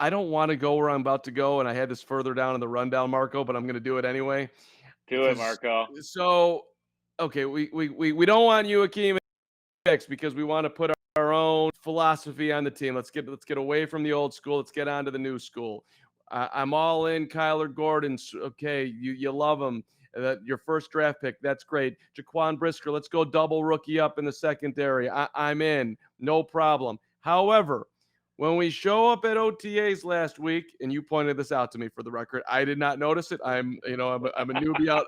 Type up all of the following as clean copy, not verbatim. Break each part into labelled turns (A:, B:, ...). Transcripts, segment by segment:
A: I don't want to go where I'm about to go, and I had this further down in the rundown, Marco, but I'm going to do it anyway.
B: Do it,
A: Because
B: Marco.
A: so, okay, we don't want Joachim picks because we want to put our own philosophy on the team. Let's get away from the old school. Let's get on to the new school. I'm all in Kyler Gordon. Okay, you love him. Your first draft pick, that's great. Jaquan Brisker, let's go double rookie up in the secondary. I'm in, no problem. However, when we show up at OTAs last week, and you pointed this out to me for the record, I did not notice it. I'm a newbie out.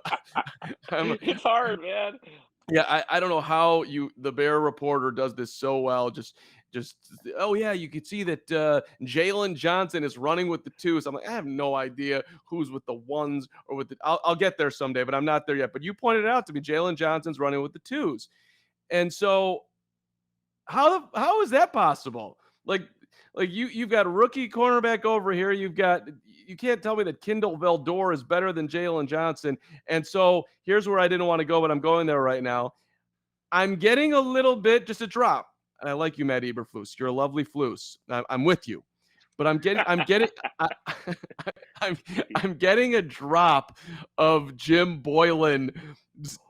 A: I'm,
B: It's hard, man.
A: yeah, I don't know how the Bear reporter does this so well. Just oh yeah, you could see that Jalen Johnson is running with the twos. I'm like, I have no idea who's with the ones or with the. I'll get there someday, but I'm not there yet. But you pointed it out to me, Jalen Johnson's running with the twos, and so how is that possible? Like you've got a rookie cornerback over here. You can't tell me that Kindle Vildor is better than Jalen Johnson. And so here's where I didn't want to go, but I'm going there right now. I'm getting a little bit, just a drop. And I like you, Matt Eberflus. You're a lovely flus. I'm with you. But I'm, I'm getting a drop of Jim Boylen,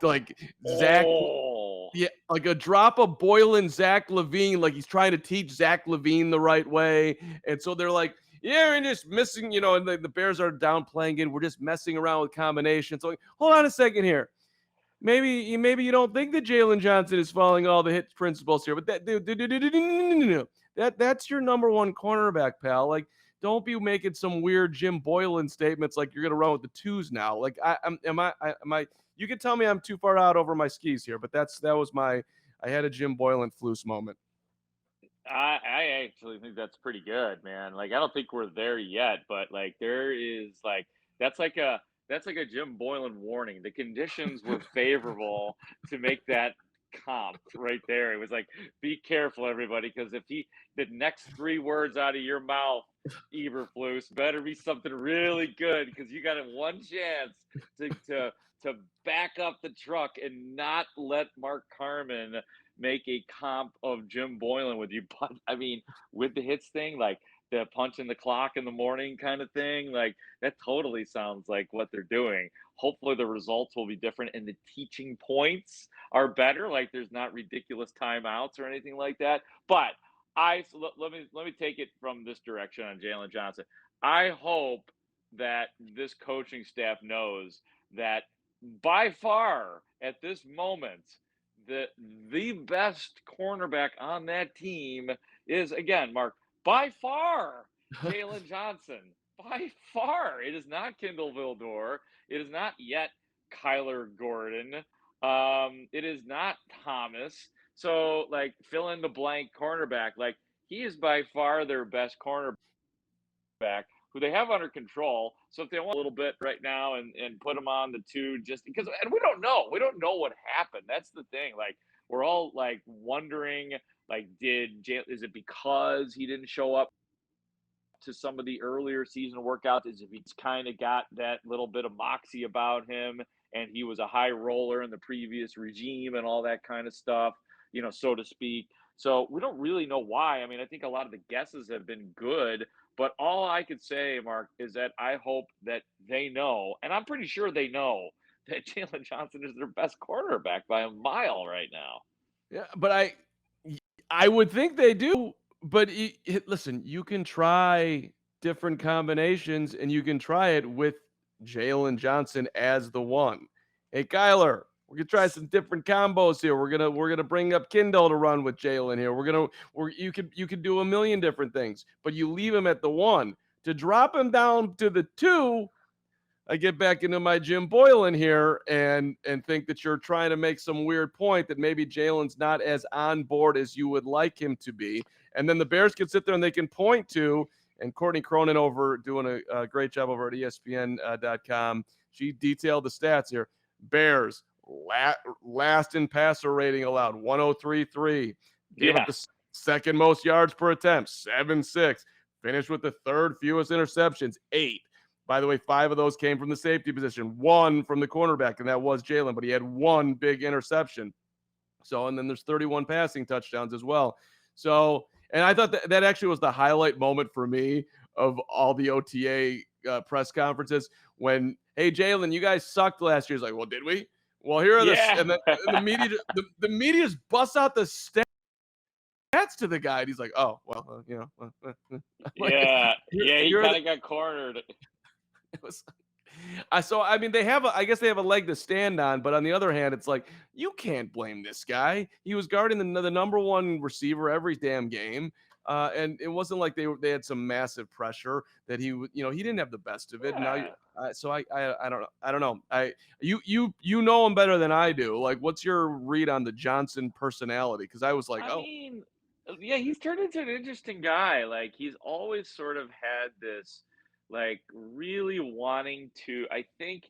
A: like Zach,
B: Oh,
A: yeah, like a drop of Boylen, Zach Levine, like he's trying to teach Zach Levine the right way. And so they're like, yeah, we're just missing, and the Bears are downplaying it. We're just messing around with combinations. So, like, hold on a second here. Maybe you don't think that Jalen Johnson is following all the hit principles here, but that's your number one cornerback, pal. Like, don't be making some weird Jim Boylan statements like you're gonna run with the twos now. Like, am I? You can tell me I'm too far out over my skis here, but that was my. I had a Jim Boylan flus moment.
B: I actually think that's pretty good, man. Like, I don't think we're there yet, but like, there is like that's like a that's like a Jim Boylan warning. The conditions were favorable to make that comp right there. It was like, be careful, everybody, because if the next three words out of your mouth, Eberflus, better be something really good, because you got one chance to back up the truck and not let Mark Carman make a comp of Jim Boylan with you. But I mean, with the hits thing, like the punch in the clock in the morning kind of thing, like that totally sounds like what they're doing. Hopefully the results will be different and the teaching points are better. Like there's not ridiculous timeouts or anything like that. But let me take it from this direction on Jalen Johnson. I hope that this coaching staff knows that by far at this moment the best cornerback on that team is, again, Mark, by far Jalen Johnson. By far, it is not Kindle Vildor. It is not yet Kyler Gordon. It is not Thomas. So, like, fill in the blank cornerback. Like, he is by far their best cornerback, who they have under control. So if they want a little bit right now and put him on the two, just because, and we don't know what happened. That's the thing. Like, we're all like wondering, like, is it because he didn't show up to some of the earlier season workouts? Is if he's kind of got that little bit of moxie about him and he was a high roller in the previous regime and all that kind of stuff, so to speak. So we don't really know why. I mean, I think a lot of the guesses have been good, but all I could say, Mark, is that I hope that they know, and I'm pretty sure they know, that Jalen Johnson is their best quarterback by a mile right now.
A: Yeah, but I would think they do. But listen, you can try different combinations, and you can try it with Jalen Johnson as the one. Hey, Kyler, we're gonna try some different combos here. We're gonna bring up Kindle to run with Jalen here. You could do a million different things, but you leave him at the one. To drop him down to the two, I get back into my Jim Boylan here and think that you're trying to make some weird point that maybe Jalen's not as on board as you would like him to be. And then the Bears can sit there and they can point to, and Courtney Cronin over doing a great job over at ESPN.com. She detailed the stats here. Bears last in passer rating allowed, 103.3. Gave up
B: Yeah.
A: the second most yards per attempt, 7.6. Finished with the third fewest interceptions, 8. By the way, 5 of those came from the safety position, 1 from the cornerback, and that was Jalen, but he had 1 big interception. So, and then there's 31 passing touchdowns as well. So, And I thought that actually was the highlight moment for me of all the OTA press conferences when, hey, Jalen, you guys sucked last year. He's like, well, did we? Well, here are
B: Yeah.
A: and then the media, the media just busts out the stats to the guy. And he's like, oh, well, I'm like,
B: Yeah. Yeah, he
A: here are
B: kind of got cornered.
A: it was so I mean I guess they have a leg to stand on, but on the other hand, it's like you can't blame this guy. He was guarding the number one receiver every damn game. And it wasn't like they had some massive pressure that he didn't have the best of it. And now
B: Yeah.
A: so I don't know. You know him better than I do. Like, what's your read on the Johnson personality? Because I was like,
B: I
A: oh,
B: mean, yeah, he's turned into an interesting guy. Like he's always sort of had this, like, really wanting to, I think,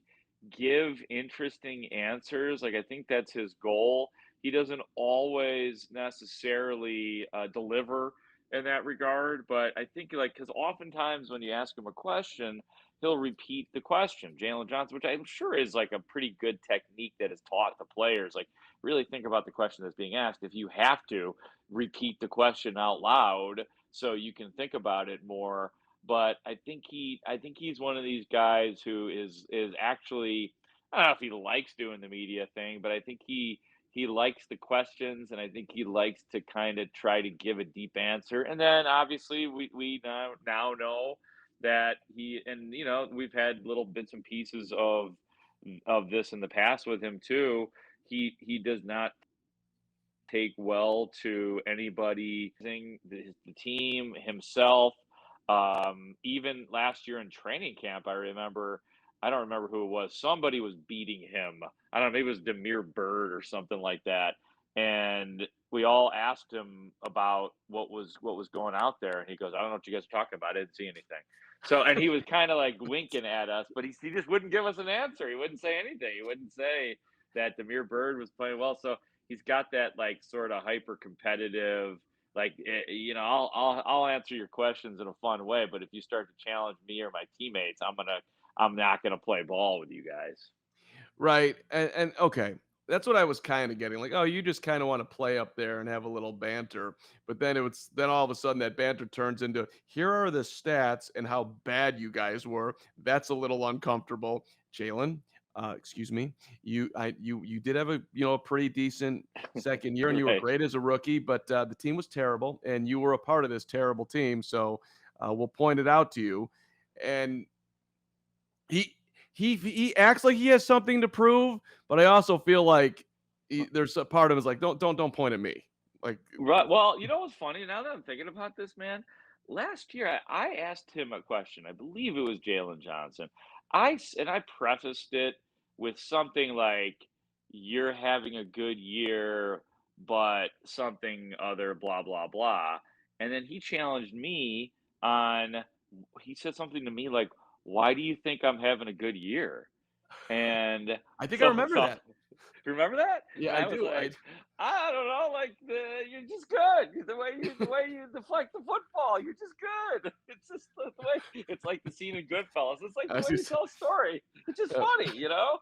B: give interesting answers. Like I think that's his goal. He doesn't always necessarily deliver in that regard, but I think like because oftentimes when you ask him a question, he'll repeat the question. Jalen Johnson, which I'm sure is like a pretty good technique that is taught to players. Like really think about the question that's being asked. If you have to repeat the question out loud so you can think about it more. But I think he's one of these guys who is actually, I don't know if he likes doing the media thing, but I think he likes the questions, and I think he likes to kind of try to give a deep answer. And then obviously we now know that we've had little bits and pieces of this in the past with him too. He does not take well to anybody the team himself. Even last year in training camp, I don't remember who it was. Somebody was beating him. I don't know, maybe it was Demir Bird or something like that. And we all asked him about what was going out there, and he goes, "I don't know what you guys are talking about. I didn't see anything." So, and he was kind of like winking at us, but he just wouldn't give us an answer. He wouldn't say anything. He wouldn't say that Demir Bird was playing well. So he's got that like sort of hyper competitive, like I'll answer your questions in a fun way, but if you start to challenge me or my teammates, I'm not gonna play ball with you guys.
A: right. And okay. That's what I was kind of getting. Like, oh, you just kind of want to play up there and have a little banter. But then all of a sudden that banter turns into here are the stats and how bad you guys were. That's a little uncomfortable. Jalen, excuse me. You did have a pretty decent second year and you were
B: Right.
A: great as a rookie, but the team was terrible and you were a part of this terrible team. So we'll point it out to you. And he he acts like he has something to prove, but I also feel like there's a part of him is like, don't point at me. Like,
B: Right. Well, you know what's funny? Now that I'm thinking about this, man, last year I asked him a question. I believe it was Jalen Johnson. And I prefaced it with something like, "You're having a good year, but something other, blah blah blah." And then he challenged me on. He said something to me like, "Why do you think I'm having a good year?" And
A: I think I
B: so
A: remember
B: so
A: that.
B: remember that?
A: Yeah,
B: And
A: I
B: I was
A: do.
B: like, I don't know, like you're just good. The way you deflect the football, you're just good. It's just the way it's like the scene in Goodfellas. It's like the
A: As
B: way
A: you
B: you
A: said,
B: tell a story. It's just
A: uh,
B: funny, you know?